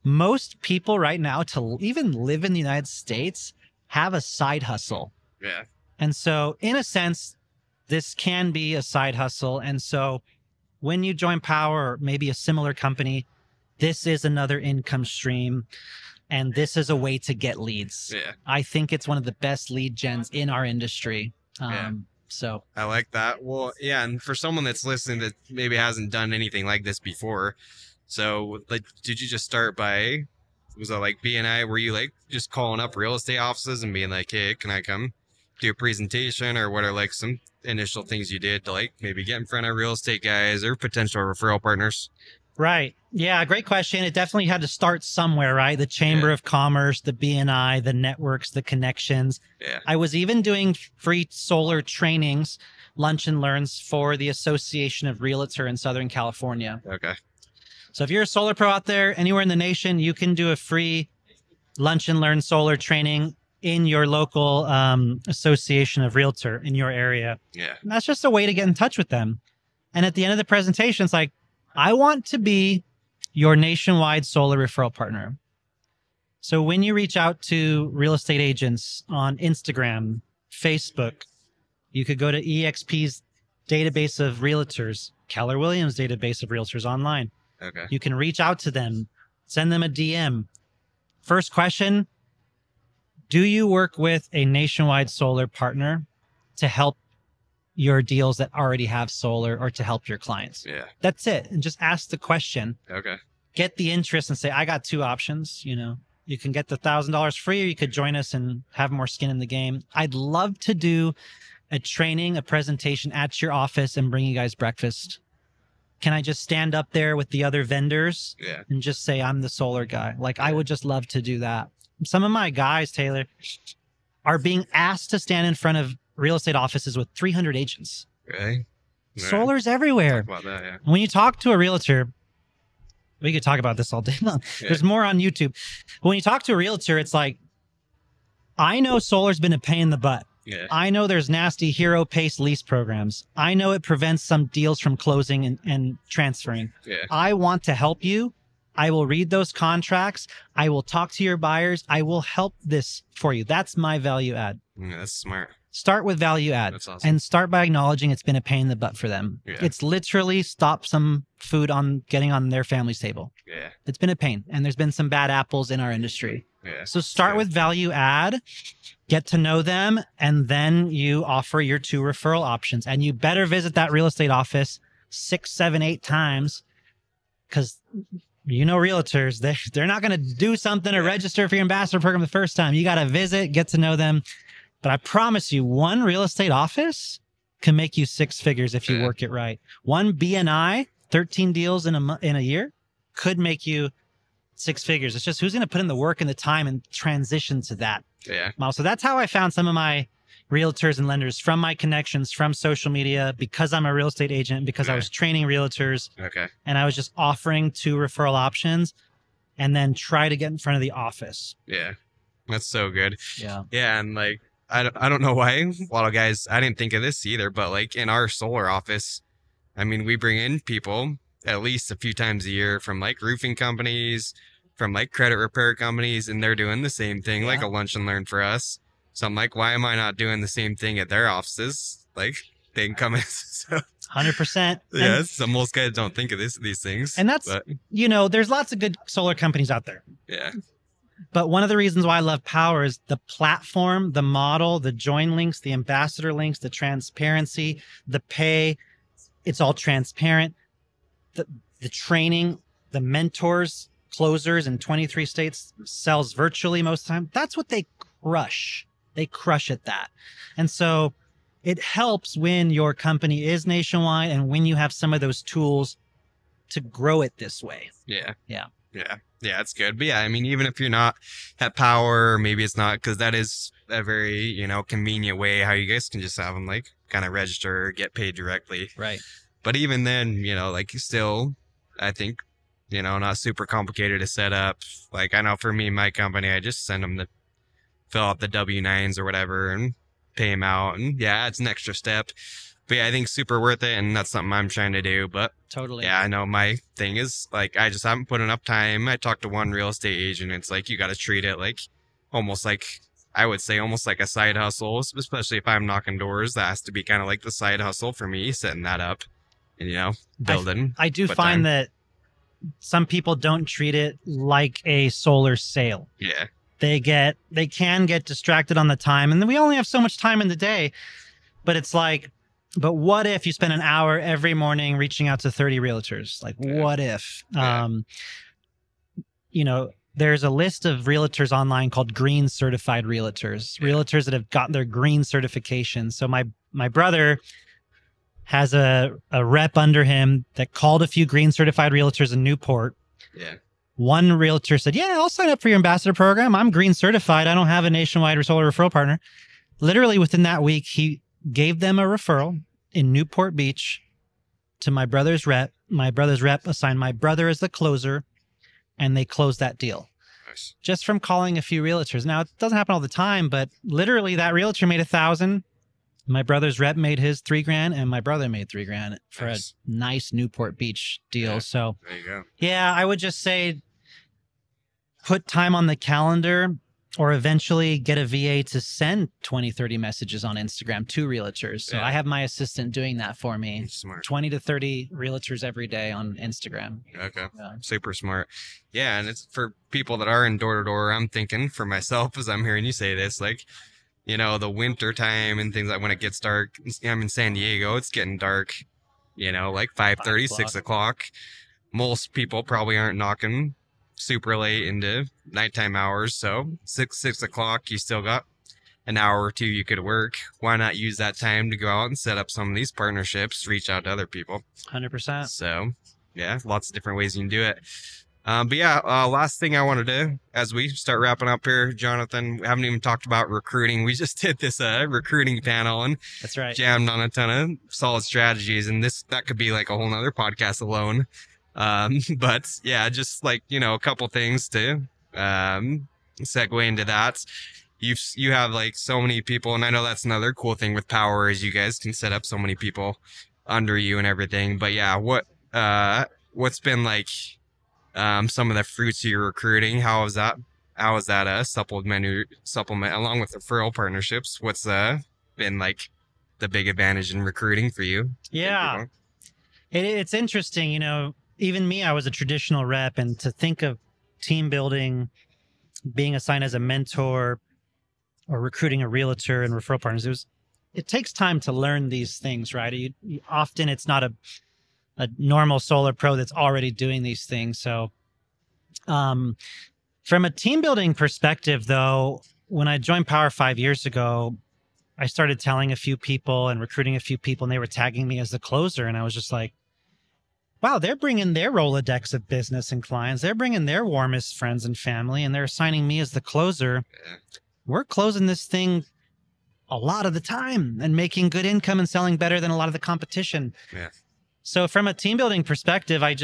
Most people right now, to even live in the United States, have a side hustle. Yeah. And so in a sense, this can be a side hustle. And so when you join Power or maybe a similar company, this is another income stream. And this is a way to get leads. Yeah. I think it's one of the best lead gens in our industry. So I like that. Well, yeah. And for someone that's listening that maybe hasn't done anything like this before. So like, did you just start by, was it like BNI? Were you like just calling up real estate offices and being like, hey, can I come do a presentation, or what are like some initial things you did to like maybe get in front of real estate guys or potential referral partners? Right. Yeah, great question. It definitely had to start somewhere, right? The Chamber of Commerce, the BNI, the networks, the connections. Yeah. I was even doing free solar trainings, lunch and learns for the Association of Realtor in Southern California. Okay. So if you're a solar pro out there, anywhere in the nation, you can do a free lunch and learn solar training in your local Association of Realtor in your area. Yeah. And that's just a way to get in touch with them. And at the end of the presentation, it's like, I want to be your nationwide solar referral partner. So when you reach out to real estate agents on Instagram, Facebook, you could go to EXP's database of realtors, Keller Williams database of realtors online. Okay. You can reach out to them, send them a DM. First question, do you work with a nationwide solar partner to help your deals that already have solar or to help your clients? Yeah. That's it. And just ask the question. Okay. Get the interest and say, I got two options. You know, you can get the $1,000 free, or you could join us and have more skin in the game. I'd love to do a training, a presentation at your office and bring you guys breakfast. Can I just stand up there with the other vendors and just say, I'm the solar guy? Like, I would just love to do that. Some of my guys, Taylor, are being asked to stand in front of real estate offices with 300 agents. Really? Solar's everywhere. Talk about that, yeah. When you talk to a realtor, we could talk about this all day long. There's more on YouTube. But when you talk to a realtor, it's like, I know solar's been a pain in the butt. Yeah. I know there's nasty hero pace lease programs. I know it prevents some deals from closing and transferring. Yeah. I want to help you. I will read those contracts. I will talk to your buyers. I will help this for you. That's my value add. Yeah, that's smart. Start with value add. That's awesome. And start by acknowledging it's been a pain in the butt for them. Yeah. It's literally stopped some food on getting on their family's table. Yeah. It's been a pain, and there's been some bad apples in our industry. Yeah. So start with value add, get to know them, and then you offer your 2 referral options. And you better visit that real estate office 6, 7, 8 times, because you know realtors, they're not going to do something or register for your ambassador program the first time. You got to visit, get to know them. But I promise you, one real estate office can make you 6 figures if you work it right. One BNI, 13 deals in a year, could make you 6 figures. It's just who's going to put in the work and the time and transition to that model. So that's how I found some of my realtors and lenders, from my connections, from social media, because I'm a real estate agent, because I was training realtors. Okay. And I was just offering 2 referral options and then try to get in front of the office. Yeah. That's so good. Yeah. Yeah. And like, I don't know why a lot of guys, I didn't think of this either, but like in our solar office, I mean, we bring in people at least a few times a year from like roofing companies, from like credit repair companies, and they're doing the same thing, like a lunch and learn for us. So I'm like, why am I not doing the same thing at their offices? Like they can come in. So 100%. yeah, so most guys don't think of these things. And that's, but, you know, there's lots of good solar companies out there. Yeah. But one of the reasons why I love Power is the platform, the model, the join links, the ambassador links, the transparency, the pay. It's all transparent. The training, the mentors, closers in 23 states, sells virtually most of the time. That's what they crush. They crush at that. And so it helps when your company is nationwide and when you have some of those tools to grow it this way. Yeah. Yeah. Yeah. Yeah, it's good. But yeah, I mean, even if you're not at Power, or maybe it's not, because that is a very, you know, convenient way how you guys can just have them like kind of register, get paid directly. Right. But even then, you know, like still, I think, you know, not super complicated to set up. Like I know for me, my company, I just send them to fill out the W-9s or whatever and pay them out. And yeah, it's an extra step. But yeah, I think super worth it. And that's something I'm trying to do. But totally. Yeah, I know my thing is like, I just haven't put enough time. I talked to one real estate agent. It's like, you got to treat it like almost like, I would say almost like a side hustle, especially if I'm knocking doors. That has to be kind of like the side hustle for me, setting that up and, you know, building. I do find that some people don't treat it like a solar sale. Yeah. They can get distracted on the time, and then we only have so much time in the day. But it's like, but what if you spend an hour every morning reaching out to 30 realtors? Like, what if? Yeah. You know, there's a list of realtors online called green certified realtors, realtors that have gotten their green certification. So my brother has a rep under him that called a few green certified realtors in Newport. Yeah. One realtor said, yeah, I'll sign up for your ambassador program. I'm green certified. I don't have a nationwide solar referral partner. Literally within that week, he gave them a referral in Newport Beach to my brother's rep. My brother's rep assigned my brother as the closer, and they closed that deal. Nice. Just from calling a few realtors. Now, it doesn't happen all the time, but literally that realtor made $1,000. My brother's rep made his $3,000, and my brother made $3,000 for a nice Newport Beach deal. Yeah, so there you go. Yeah, I would just say put time on the calendar, or eventually get a VA to send 20, 30 messages on Instagram to realtors. So I have my assistant doing that for me. Smart. 20 to 30 realtors every day on Instagram. Okay. Yeah. Super smart. Yeah. And it's for people that are in door to door. I'm thinking for myself, as I'm hearing you say this, like, you know, the winter time and things like when it gets dark. I'm in San Diego. It's getting dark, you know, like 5:30, 6 o'clock. Most people probably aren't knocking super late into nighttime hours. So 6 o'clock, you still got an hour or two you could work. Why not use that time to go out and set up some of these partnerships, reach out to other people? 100%. So yeah, lots of different ways you can do it. But yeah, last thing I wanted to, as we start wrapping up here, Jonathan, we haven't even talked about recruiting. We just did this recruiting panel and that's right, jammed on a ton of solid strategies, and that could be like a whole nother podcast alone. But yeah, just like, you know, a couple things to segue into that. You have like so many people, and I know that's another cool thing with Power is you guys can set up so many people under you and everything. But yeah, what's been like some of the fruits of your recruiting? How is that a supplement along with referral partnerships? What's been like the big advantage in recruiting for you? Yeah, it's interesting, you know. Even me, I was a traditional rep, and to think of team building, being assigned as a mentor, or recruiting a realtor and referral partners, it takes time to learn these things, right? Often it's not a normal solar pro that's already doing these things. So from a team building perspective, though, when I joined Power 5 years ago, I started telling a few people and recruiting a few people, and they were tagging me as the closer. And I was just like, wow, they're bringing their Rolodex of business and clients. They're bringing their warmest friends and family, and they're assigning me as the closer. We're closing this thing a lot of the time and making good income and selling better than a lot of the competition. Yeah. So from a team building perspective, it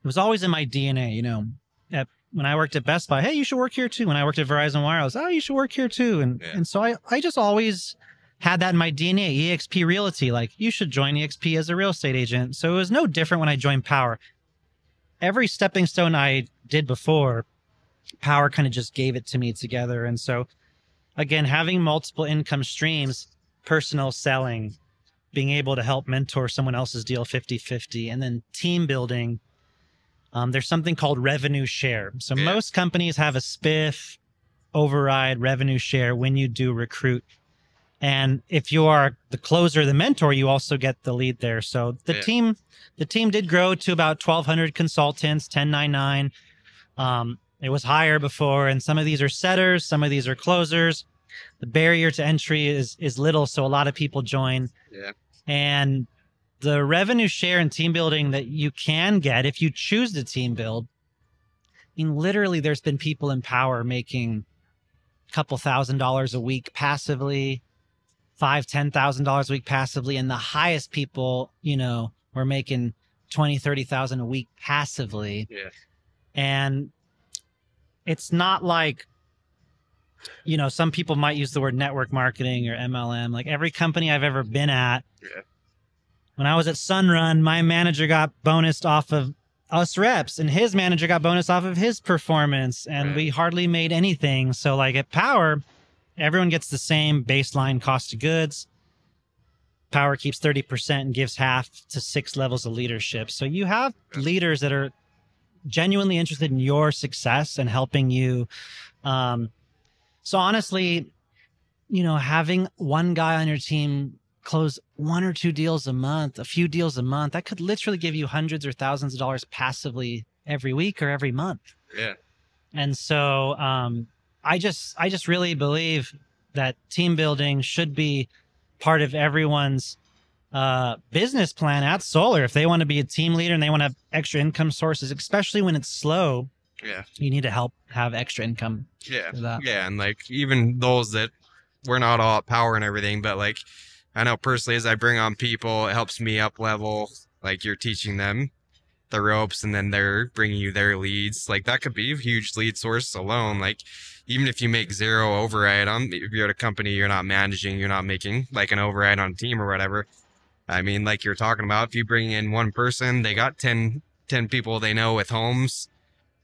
was always in my DNA, you know. At when I worked at Best Buy, hey, you should work here too. When I worked at Verizon Wireless, oh, you should work here too. And so I just always had that in my DNA, EXP Realty, like you should join EXP as a real estate agent. So it was no different when I joined Power. Every stepping stone I did before, Power kind of just gave it to me together. And so again, having multiple income streams, personal selling, being able to help mentor someone else's deal 50-50, and then team building. There's something called revenue share. So most companies have a spiff, override, revenue share when you do recruit. And if you are the closer, the mentor, you also get the lead there. So the team did grow to about 1,200 consultants, 1099. It was higher before, and some of these are setters, some of these are closers. The barrier to entry is little, so a lot of people join. Yeah. And the revenue share and team building that you can get if you choose to team build, I mean, literally there's been people in Power making a couple $1,000s a week passively, $5,000-$10,000 a week passively, and the highest people, you know, were making $20,000-$30,000 a week passively. Yeah. And it's not like, you know, some people might use the word network marketing or MLM. Like every company I've ever been at, when I was at Sunrun, my manager got bonused off of us reps, and his manager got bonus off of his performance, and we hardly made anything. So like at Power, everyone gets the same baseline cost of goods. Power keeps 30% and gives half to 6 levels of leadership. So you have leaders that are genuinely interested in your success and helping you. So honestly, you know, having one guy on your team close 1 or 2 deals a month, a few deals a month, that could literally give you hundreds or thousands of dollars passively every week or every month. Yeah. And so I just really believe that team building should be part of everyone's business plan at Solar. If they want to be a team leader and they want to have extra income sources, especially when it's slow, you need to help have extra income. Yeah. And like even those that we're not all at Power and everything, but like I know personally as I bring on people, it helps me up level. Like you're teaching them the ropes and then they're bringing you their leads. Like that could be a huge lead source alone. Like even if you make 0 override on, if you're at a company you're not managing, you're not making like an override on a team or whatever. I mean, like you're talking about, if you bring in one person, they got 10 people they know with homes,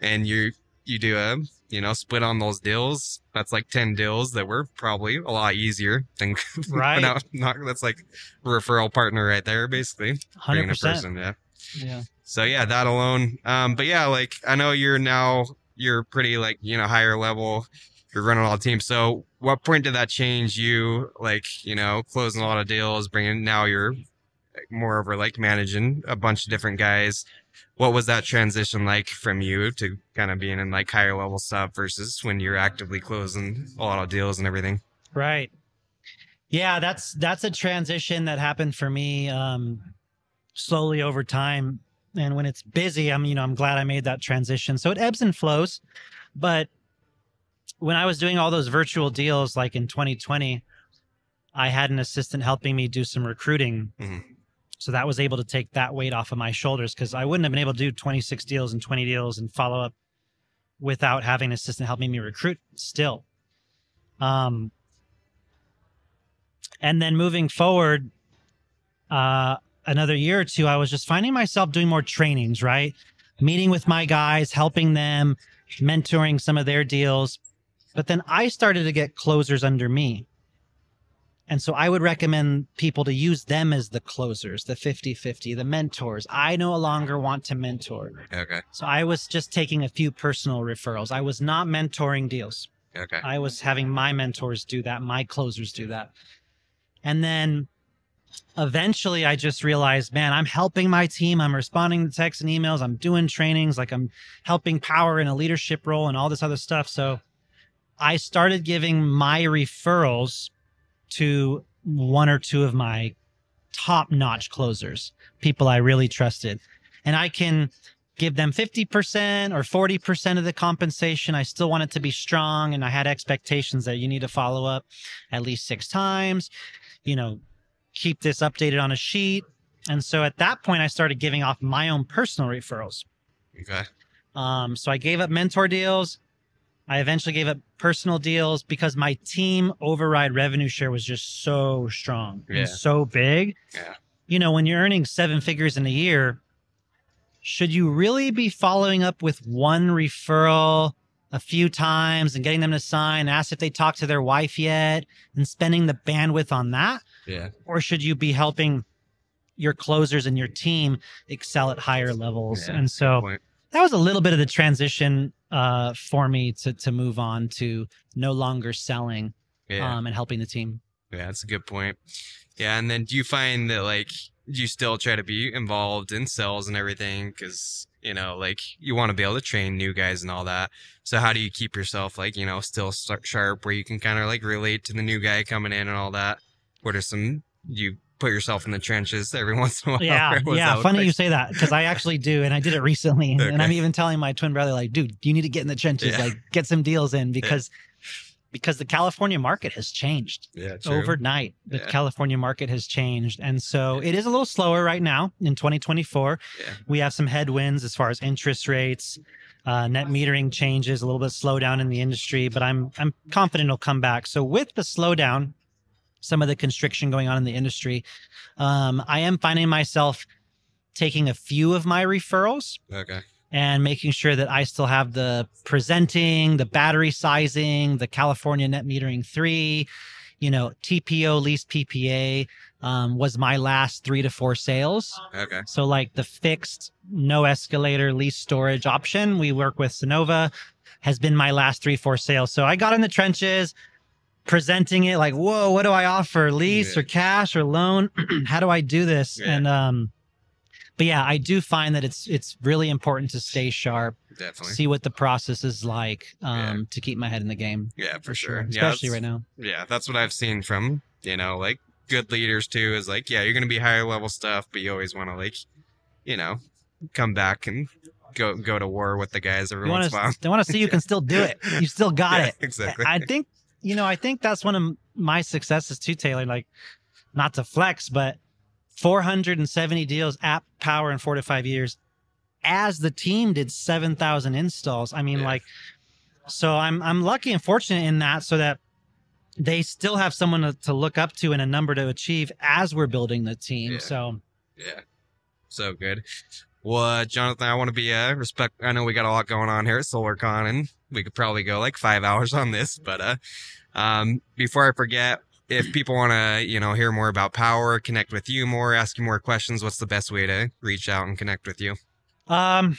and you do a, you know, split on those deals. That's like 10 deals that were probably a lot easier than that's like a referral partner right there, basically. 100%. Yeah. So yeah, that alone. But yeah, like I know you're pretty like, you know, higher level, you're running all the teams. So what point did that change you? Like, you know, closing a lot of deals, now you're more over like managing a bunch of different guys. What was that transition like from you to kind of being in like higher level stuff versus when you're actively closing a lot of deals and everything? Right. Yeah, that's a transition that happened for me slowly over time. And when it's busy, I'm glad I made that transition. So it ebbs and flows. But when I was doing all those virtual deals, like in 2020, I had an assistant helping me do some recruiting. So that was able to take that weight off of my shoulders, because I wouldn't have been able to do 26 deals and 20 deals and follow up without having an assistant helping me recruit still. And then moving forward, another year or two, I was just finding myself doing more trainings, right? Meeting with my guys, helping them, mentoring some of their deals. But then I started to get closers under me. And so I would recommend people to use them as the closers, the 50-50, the mentors. I no longer want to mentor. Okay. So I was just taking a few personal referrals. I was not mentoring deals. Okay. I was having my mentors do that, my closers do that. And then eventually I just realized, man, I'm helping my team. I'm responding to texts and emails. I'm doing trainings. Like I'm helping Power in a leadership role and all this other stuff. So I started giving my referrals to 1 or 2 of my top-notch closers, people I really trusted. And I can give them 50% or 40% of the compensation. I still want it to be strong. And I had expectations that you need to follow up at least 6 times, you know, keep this updated on a sheet. And so at that point, I started giving off my own personal referrals. Okay. So I gave up mentor deals. I eventually gave up personal deals because my team override revenue share was just so strong and so big. Yeah. You know, when you're earning 7 figures in a year, should you really be following up with one referral a few times and getting them to sign, ask if they talked to their wife yet, and spending the bandwidth on that? Yeah. Or should you be helping your closers and your team excel at higher levels? Yeah, and so that was a little bit of the transition for me to move on to no longer selling and helping the team. Yeah, that's a good point. Yeah, and then do you find that, like, do you still try to be involved in sales and everything? Because, you know, like, you want to be able to train new guys and all that. So how do you keep yourself, like, you know, still sharp where you can kind of, like, relate to the new guy coming in and all that? What are some, you put yourself in the trenches every once in a while? Yeah. Funny you say that, because I actually do. And I did it recently. And I'm even telling my twin brother, like, dude, you need to get in the trenches, like get some deals in, because the California market has changed overnight. The California market has changed. And so it is a little slower right now in 2024. We have some headwinds as far as interest rates, net metering changes, a little bit slowdown in the industry, but I'm confident it'll come back. So with the slowdown, some of the constriction going on in the industry, I am finding myself taking a few of my referrals and making sure that I still have the presenting, the battery sizing, the California net metering 3, you know, TPO lease PPA was my last 3 to 4 sales. So like the fixed, no escalator lease storage option we work with Sonova has been my last 3-4 sales. So I got in the trenches, presenting it like, whoa, what do I offer? Lease or cash or loan? How do I do this? And, but yeah, I do find that it's really important to stay sharp, see what the process is like, to keep my head in the game. Yeah, for sure. Especially right now. Yeah. That's what I've seen from, you know, like good leaders too, is like, yeah, you're going to be higher level stuff, but you always want to, like, you know, come back and go to war with the guys every once in a while. They want to see you can still do it. You still got it. Exactly. I think, you know, I think that's one of my successes too, Taylor, like not to flex, but 470 deals app power in 4 to 5 years as the team did 7,000 installs. I mean, like, so I'm lucky and fortunate in that, so that they still have someone to look up to and a number to achieve as we're building the team. So, so good. Well, Jonathan, I want to be I know we got a lot going on here at SolarCon, and we could probably go like 5 hours on this, but before I forget, if people want to, you know, hear more about power, connect with you more, ask you more questions, what's the best way to reach out and connect with you? On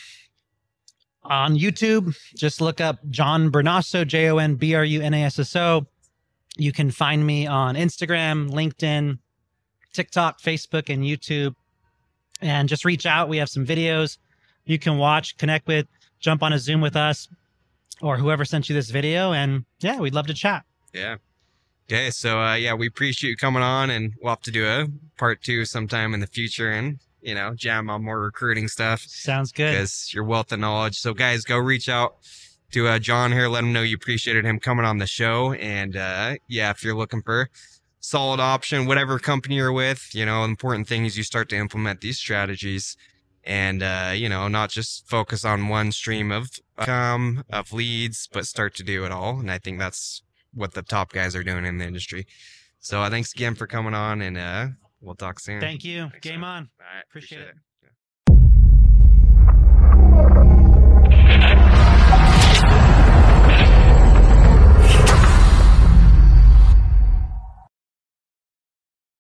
YouTube, just look up John Brunasso, JONBRUNASSO. You can find me on Instagram, LinkedIn, TikTok, Facebook, and YouTube. And just reach out. We have some videos you can watch, connect with, jump on a Zoom with us, or whoever sent you this video. And yeah, we'd love to chat. Yeah. Okay. So yeah, we appreciate you coming on, and we'll have to do a part 2 sometime in the future, and, you know, jam on more recruiting stuff. Sounds good. Because your wealth of knowledge. So guys, go reach out to John here. Let him know you appreciated him coming on the show. And yeah, if you're looking for solid option, whatever company you're with, you know, important thing is you start to implement these strategies, and you know, not just focus on one stream of income, of leads, but start to do it all. And I think that's what the top guys are doing in the industry. So thanks again for coming on, and we'll talk soon. Thank you. Thanks, Game man. on. All right, Appreciate it.